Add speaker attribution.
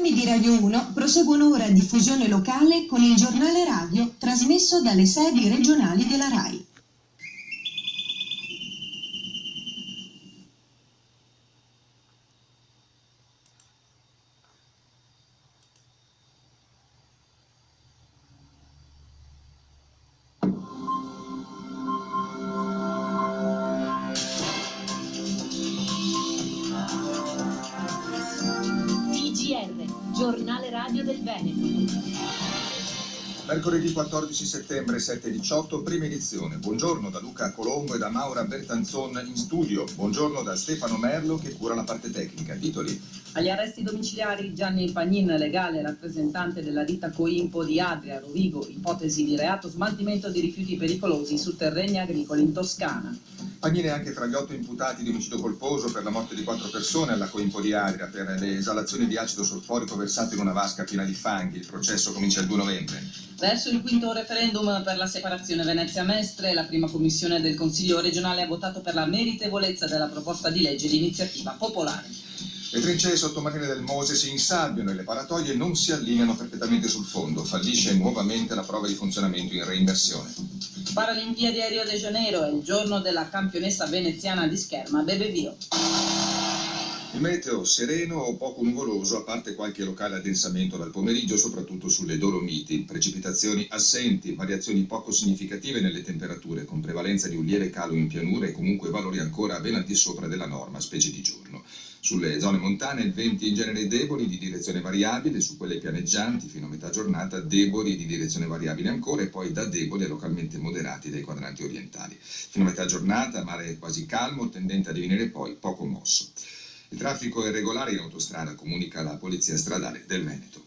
Speaker 1: programmi di Radio 1 proseguono ora diffusione locale con il giornale radio trasmesso dalle sedi regionali della RAI.
Speaker 2: Giornale radio del Veneto.
Speaker 3: Mercoledì 14 settembre 7:18, prima edizione. Buongiorno da Luca Colombo e da Maura Bertanzon in studio. Buongiorno da Stefano Merlo che cura la parte tecnica. Titoli.
Speaker 4: Agli arresti domiciliari Gianni Pagnin, legale rappresentante della ditta Coimpo di Adria, Rovigo, ipotesi di reato smaltimento di rifiuti pericolosi su terreni agricoli in Toscana.
Speaker 3: Pagnin è anche fra gli 8 imputati di omicidio colposo per la morte di 4 persone alla Coimpo di Adria per le esalazioni di acido solforico versato in una vasca piena di fanghi. Il processo comincia il 2 novembre.
Speaker 4: Verso il quinto referendum per la separazione Venezia-Mestre, la prima commissione del Consiglio regionale ha votato per la meritevolezza della proposta di legge di iniziativa popolare.
Speaker 3: Le trincee sottomarine del Mose si insabbiano e le paratoie non si allineano perfettamente sul fondo. Fallisce nuovamente la prova di funzionamento in reimmersione.
Speaker 4: Paralimpiadi a Rio de Janeiro è il giorno della campionessa veneziana di scherma Bebe Vio.
Speaker 3: Il meteo sereno o poco nuvoloso, a parte qualche locale addensamento dal pomeriggio, soprattutto sulle Dolomiti. Precipitazioni assenti, variazioni poco significative nelle temperature, con prevalenza di un lieve calo in pianura e comunque valori ancora ben al di sopra della norma, specie di giorno. Sulle zone montane venti in genere deboli di direzione variabile, su quelle pianeggianti fino a metà giornata deboli di direzione variabile ancora e poi da deboli a localmente moderati dai quadranti orientali. Fino a metà giornata mare quasi calmo, tendente a divenire poi poco mosso. Il traffico è regolare in autostrada, comunica la Polizia Stradale del Veneto.